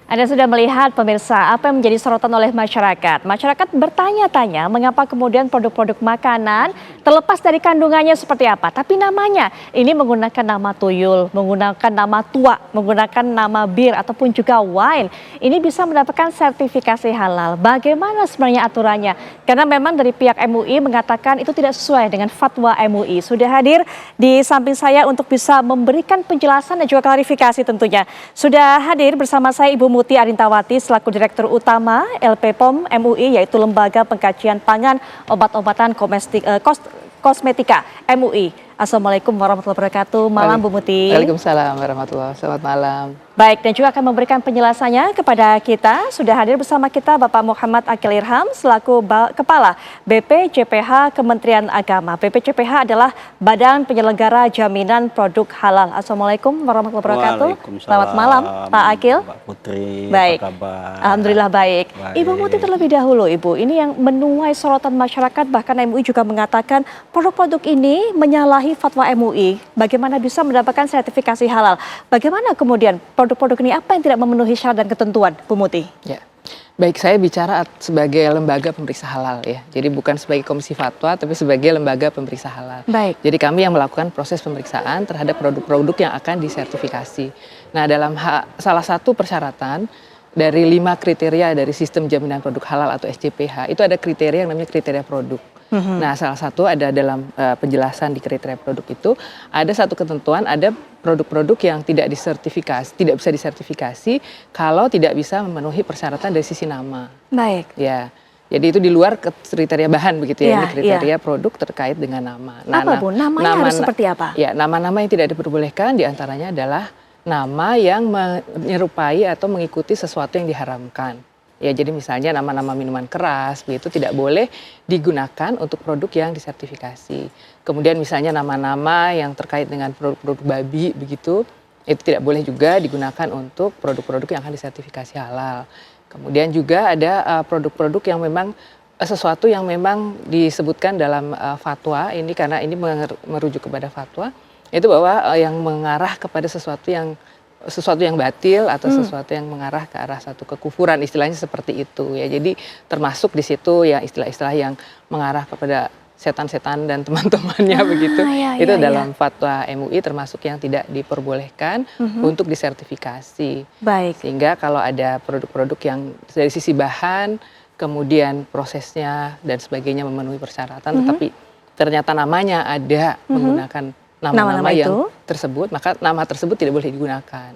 Anda sudah melihat pemirsa apa yang menjadi sorotan oleh masyarakat. Masyarakat bertanya-tanya mengapa kemudian produk-produk makanan terlepas dari kandungannya seperti apa. Tapi namanya ini menggunakan nama tuyul, menggunakan nama tua, menggunakan nama bir ataupun juga wine. Ini bisa mendapatkan sertifikasi halal. Bagaimana sebenarnya aturannya? Karena memang dari pihak MUI mengatakan itu tidak sesuai dengan fatwa MUI. Sudah hadir di samping saya untuk bisa memberikan penjelasan dan juga klarifikasi tentunya. Sudah hadir bersama saya Ibu Muti Arintawati selaku Direktur Utama LPPOM MUI, yaitu Lembaga Pengkajian Pangan, Obat-obatan, Kosmetika MUI. Assalamualaikum warahmatullahi wabarakatuh. Malam Bu Muti. Waalaikumsalam warahmatullahi wabarakatuh. Selamat malam. Baik, dan juga akan memberikan penjelasannya kepada kita. Sudah hadir bersama kita Bapak Muhammad Akil Irham selaku Kepala BPJPH Kementerian Agama. BPJPH adalah Badan Penyelenggara Jaminan Produk Halal. Assalamualaikum warahmatullahi wabarakatuh. Selamat malam Pak Akil. Mbak Putri, baik. Apa kabar? Alhamdulillah baik. Baik. Ibu Muti terlebih dahulu Ibu, ini yang menuai sorotan masyarakat, bahkan MUI juga mengatakan produk-produk ini menyalahi fatwa MUI. Bagaimana bisa mendapatkan sertifikasi halal? Bagaimana kemudian produk-produk ini apa yang tidak memenuhi syarat dan ketentuan, Bu Muti? Ya, baik, saya bicara sebagai lembaga pemeriksa halal ya. Jadi bukan sebagai komisi fatwa, tapi sebagai lembaga pemeriksa halal. Baik. Jadi kami yang melakukan proses pemeriksaan terhadap produk-produk yang akan disertifikasi. Nah, dalam salah satu persyaratan dari 5 kriteria dari sistem jaminan produk halal atau SJPH, itu ada kriteria yang namanya kriteria produk. Nah, salah satu ada dalam penjelasan di kriteria produk itu ada satu ketentuan, ada produk-produk yang tidak disertifikasi, tidak bisa disertifikasi kalau tidak bisa memenuhi persyaratan dari sisi nama. Baik. Ya. Jadi itu di luar kriteria bahan begitu ya, Ya, ini kriteria produk terkait dengan nama. Apa Bu? Namanya harus seperti apa? Ya, nama-nama yang tidak diperbolehkan diantaranya adalah nama yang menyerupai atau mengikuti sesuatu yang diharamkan. Ya, jadi misalnya nama-nama minuman keras begitu tidak boleh digunakan untuk produk yang disertifikasi. Kemudian misalnya nama-nama yang terkait dengan produk-produk babi begitu, itu tidak boleh juga digunakan untuk produk-produk yang akan disertifikasi halal. Kemudian juga ada produk-produk yang memang sesuatu yang memang disebutkan dalam fatwa ini, karena ini merujuk kepada fatwa, itu bahwa yang mengarah kepada sesuatu yang batil atau sesuatu yang mengarah ke arah satu kekufuran, istilahnya seperti itu ya. Jadi termasuk di situ ya istilah-istilah yang mengarah kepada setan-setan dan teman-temannya begitu. Itu dalam fatwa MUI termasuk yang tidak diperbolehkan untuk disertifikasi. Baik. Sehingga kalau ada produk-produk yang dari sisi bahan, kemudian prosesnya dan sebagainya memenuhi persyaratan, tetapi ternyata namanya ada menggunakan nama-nama yang tersebut, maka nama tersebut tidak boleh digunakan.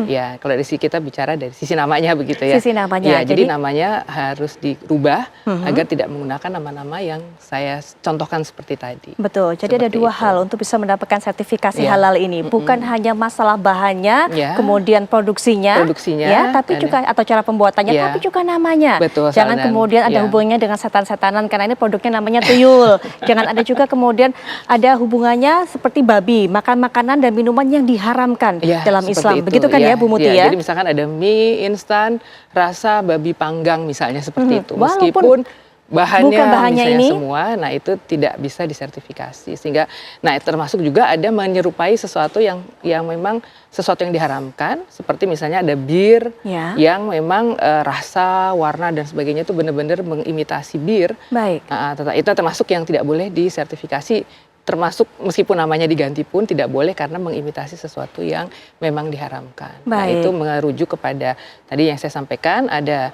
Ya, kalau dari sisi kita bicara dari sisi namanya begitu ya. Sisi namanya. Ya, jadi namanya harus dirubah agar tidak menggunakan nama-nama yang saya contohkan seperti tadi. Betul. Jadi ada dua hal untuk bisa mendapatkan sertifikasi halal ini. Bukan hanya masalah bahannya, kemudian produksinya, ya, tapi juga atau cara pembuatannya, tapi juga namanya. Betul. Jangan kemudian ada hubungannya dengan setan-setanan karena ini produknya namanya tuyul. Jangan ada juga kemudian ada hubungannya seperti babi, makan makanan dan minuman yang diharamkan dalam Islam. Begitu kan ya Bu Muti ya? Jadi misalkan ada mie instan rasa babi panggang misalnya seperti itu. Walaupun meskipun bahannya ini semua, nah itu tidak bisa disertifikasi. Sehingga, nah termasuk juga ada menyerupai sesuatu yang memang sesuatu yang diharamkan, seperti misalnya ada bir yang memang rasa, warna dan sebagainya itu benar-benar mengimitasi bir. Baik. Nah, itu termasuk yang tidak boleh disertifikasi. Termasuk meskipun namanya diganti pun tidak boleh karena mengimitasi sesuatu yang memang diharamkan. Nah, itu merujuk kepada tadi yang saya sampaikan ada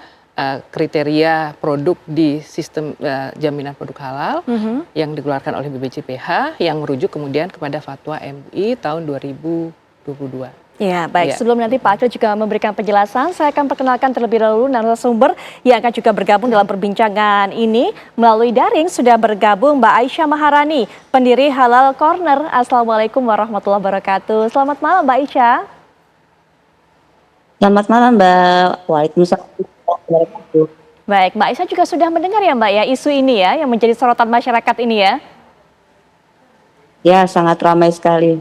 kriteria produk di sistem jaminan produk halal yang dikeluarkan oleh BPJPH yang merujuk kemudian kepada fatwa MUI tahun 2022. Ya, baik. Sebelum nanti Pak Akil juga memberikan penjelasan, saya akan perkenalkan terlebih dahulu narasumber yang akan juga bergabung dalam perbincangan ini. Melalui daring sudah bergabung Mbak Aisyah Maharani, pendiri Halal Corner. Assalamualaikum warahmatullahi wabarakatuh. Selamat malam Mbak Aisyah. Selamat malam Mbak. Waalaikumsalam warahmatullahi wabarakatuh. Baik, Mbak Aisyah juga sudah mendengar ya Mbak ya isu ini ya yang menjadi sorotan masyarakat ini ya? Ya, sangat ramai sekali.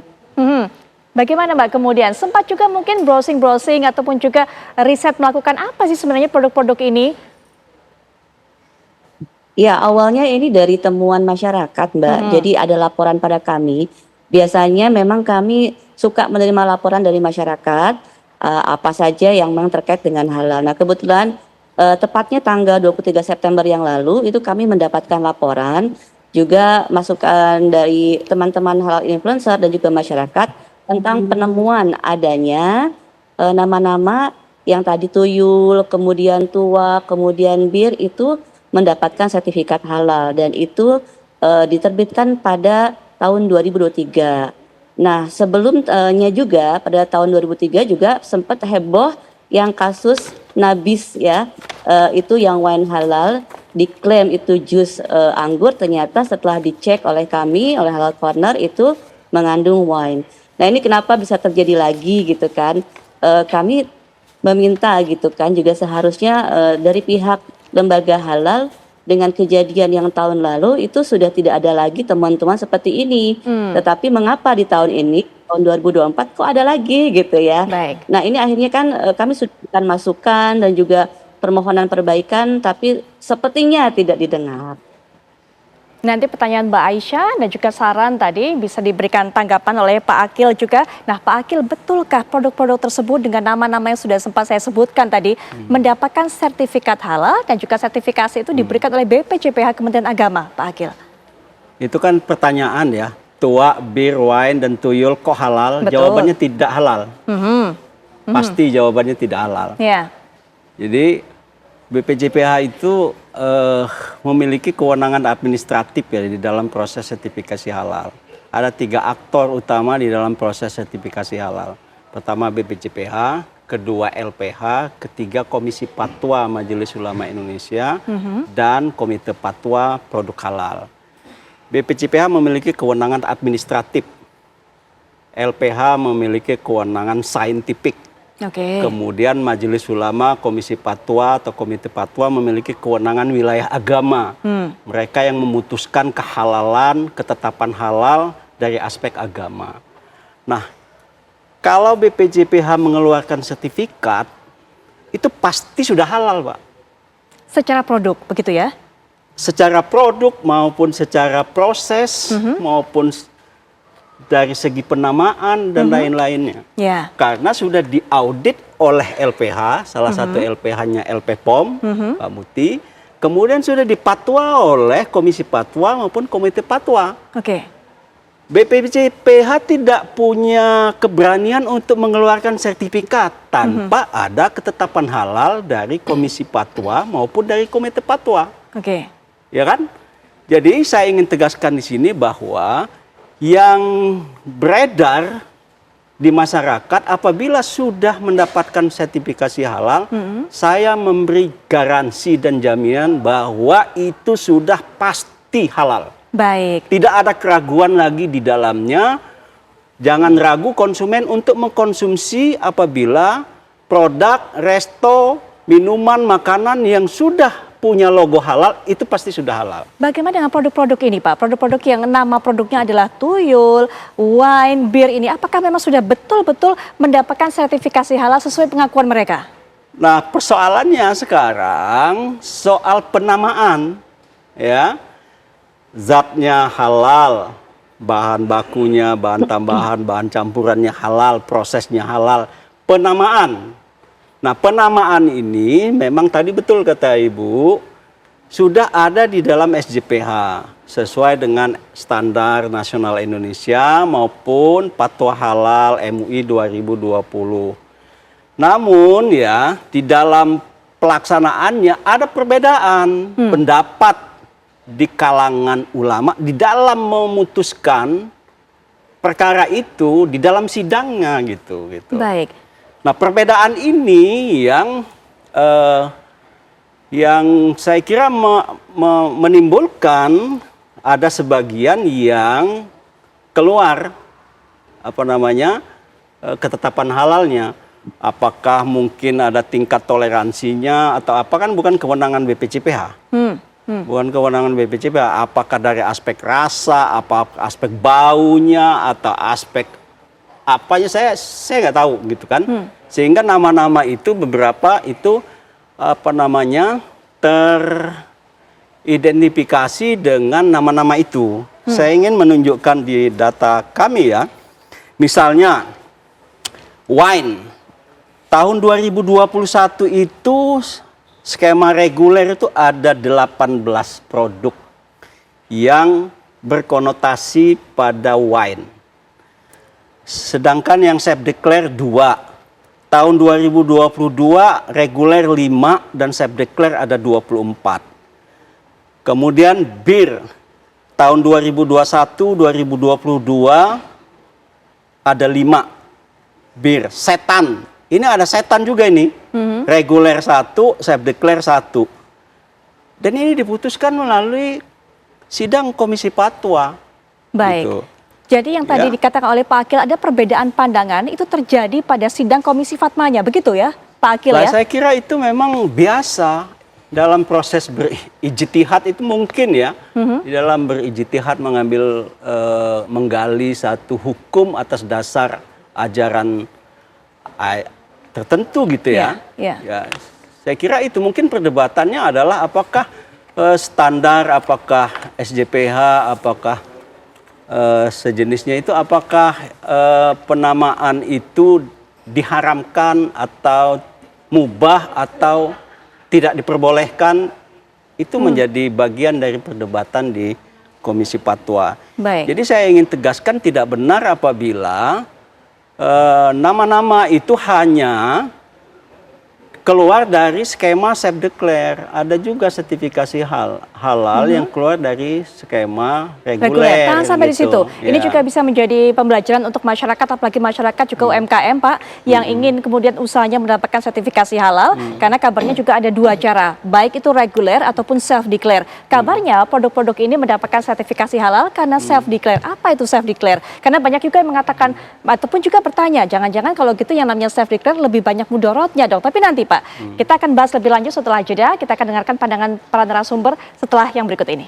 Bagaimana Mbak kemudian? Sempat juga mungkin browsing-browsing ataupun juga riset melakukan apa sih sebenarnya produk-produk ini? Ya, awalnya ini dari temuan masyarakat Mbak. Jadi ada laporan pada kami. Biasanya memang kami suka menerima laporan dari masyarakat apa saja yang memang terkait dengan halal. Nah, kebetulan tepatnya tanggal 23 September yang lalu itu kami mendapatkan laporan juga masukan dari teman-teman halal influencer dan juga masyarakat tentang penemuan adanya nama-nama yang tadi tuyul, kemudian tuak, kemudian bir itu mendapatkan sertifikat halal dan itu diterbitkan pada tahun 2023. Nah, sebelumnya juga pada tahun 2003 juga sempat heboh yang kasus Nabis ya, itu yang wine halal diklaim itu jus anggur, ternyata setelah dicek oleh kami, oleh Halal Corner itu mengandung wine. Nah, ini kenapa bisa terjadi lagi gitu kan? Kami meminta gitu kan juga seharusnya dari pihak lembaga halal dengan kejadian yang tahun lalu itu sudah tidak ada lagi teman-teman seperti ini. Tetapi mengapa di tahun ini, tahun 2024 kok ada lagi gitu ya. Baik. Nah, ini akhirnya kan kami sudah berikan masukan dan juga permohonan perbaikan tapi sepertinya tidak didengar. Nanti pertanyaan Mbak Aisyah dan juga saran tadi bisa diberikan tanggapan oleh Pak Akil juga. Nah, Pak Akil, betulkah produk-produk tersebut dengan nama-nama yang sudah sempat saya sebutkan tadi mendapatkan sertifikat halal dan juga sertifikasi itu diberikan oleh BPJPH Kementerian Agama, Pak Akil? Itu kan pertanyaan ya, tuak, bir, wine, dan tuyul kok halal? Betul. Jawabannya tidak halal. Pasti jawabannya tidak halal. Ya. Jadi BPJPH itu memiliki kewenangan administratif ya di dalam proses sertifikasi halal. Ada 3 aktor utama di dalam proses sertifikasi halal. Pertama BPJPH, kedua LPH, ketiga Komisi Fatwa Majelis Ulama Indonesia, dan Komite Fatwa Produk Halal. BPJPH memiliki kewenangan administratif, LPH memiliki kewenangan saintifik. Oke. Kemudian Majelis Ulama, Komisi Fatwa atau Komite Fatwa memiliki kewenangan wilayah agama. Mereka yang memutuskan kehalalan, ketetapan halal dari aspek agama. Nah, kalau BPJPH mengeluarkan sertifikat, itu pasti sudah halal, Pak. Secara produk, begitu ya? Secara produk maupun secara proses maupun dari segi penamaan dan lain-lainnya. Ya. Karena sudah diaudit oleh LPH, salah satu LPH-nya LPPOM, Pak Muti, kemudian sudah dipatwa oleh Komisi Fatwa maupun Komite Fatwa. Oke. BPJPH tidak punya keberanian untuk mengeluarkan sertifikat tanpa ada ketetapan halal dari Komisi Fatwa maupun dari Komite Fatwa. Oke. Ya kan? Jadi saya ingin tegaskan di sini bahwa yang beredar di masyarakat apabila sudah mendapatkan sertifikasi halal, saya memberi garansi dan jaminan bahwa itu sudah pasti halal. Baik. Tidak ada keraguan lagi di dalamnya. Jangan ragu konsumen untuk mengkonsumsi apabila produk, resto, minuman, makanan yang sudah punya logo halal, itu pasti sudah halal. Bagaimana dengan produk-produk ini, Pak? Produk-produk yang nama produknya adalah tuyul, wine, bir ini, apakah memang sudah betul-betul mendapatkan sertifikasi halal sesuai pengakuan mereka? Nah, persoalannya sekarang soal penamaan, ya. Zatnya halal, bahan bakunya, bahan tambahan, bahan campurannya halal, prosesnya halal, penamaan. Nah, penamaan ini memang tadi betul kata Ibu, sudah ada di dalam SJPH sesuai dengan standar nasional Indonesia maupun Fatwa Halal MUI 2020. Namun ya, di dalam pelaksanaannya ada perbedaan pendapat di kalangan ulama di dalam memutuskan perkara itu di dalam sidangnya gitu. Baik. Nah, perbedaan ini yang saya kira menimbulkan ada sebagian yang keluar ketetapan halalnya. Apakah mungkin ada tingkat toleransinya atau apa, kan bukan kewenangan BPJPH. Bukan kewenangan BPJPH. Apakah dari aspek rasa, apa aspek baunya atau aspek apanya, saya nggak tahu gitu kan. Sehingga nama-nama itu beberapa itu teridentifikasi dengan nama-nama itu. Saya ingin menunjukkan di data kami ya. Misalnya wine tahun 2021 itu skema reguler itu ada 18 produk yang berkonotasi pada wine. Sedangkan yang self declare 2. Tahun 2022 reguler 5 dan self declare ada 24. Kemudian bir tahun 2021 2022 ada 5 bir. Setan. Ini ada setan juga ini. Reguler 1, self declare 1. Dan ini diputuskan melalui sidang komisi fatwa. Baik. Gitu. Jadi yang tadi Ya. dikatakan oleh Pak Akil ada perbedaan pandangan itu terjadi pada sidang komisi fatwanya, begitu ya Pak Akil Nah, ya? saya kira itu memang biasa dalam proses berijtihad itu mungkin ya. Di dalam berijtihad mengambil menggali satu hukum atas dasar ajaran tertentu gitu ya. Ya. Ya, saya kira itu mungkin perdebatannya adalah apakah standar, apakah SJPH, apakah sejenisnya itu, apakah penamaan itu diharamkan atau mubah atau tidak diperbolehkan, itu menjadi bagian dari perdebatan di komisi fatwa. Baik. Jadi saya ingin tegaskan tidak benar apabila nama-nama itu hanya keluar dari skema self declare. Ada juga sertifikasi halal yang keluar dari skema reguler. Tahan sampai di gitu. situ. Ini Ya. juga bisa menjadi pembelajaran untuk masyarakat, apalagi masyarakat juga UMKM Pak, yang ingin kemudian usahanya mendapatkan sertifikasi halal, karena kabarnya juga ada 2 cara, baik itu reguler ataupun self declare. Kabarnya produk-produk ini mendapatkan sertifikasi halal karena self declare. Apa itu self declare? Karena banyak juga yang mengatakan ataupun juga bertanya, jangan-jangan kalau gitu yang namanya self declare lebih banyak mudorotnya dong. Tapi nanti Pak, kita akan bahas lebih lanjut setelah jeda. Kita akan dengarkan pandangan para narasumber setelah yang berikut ini.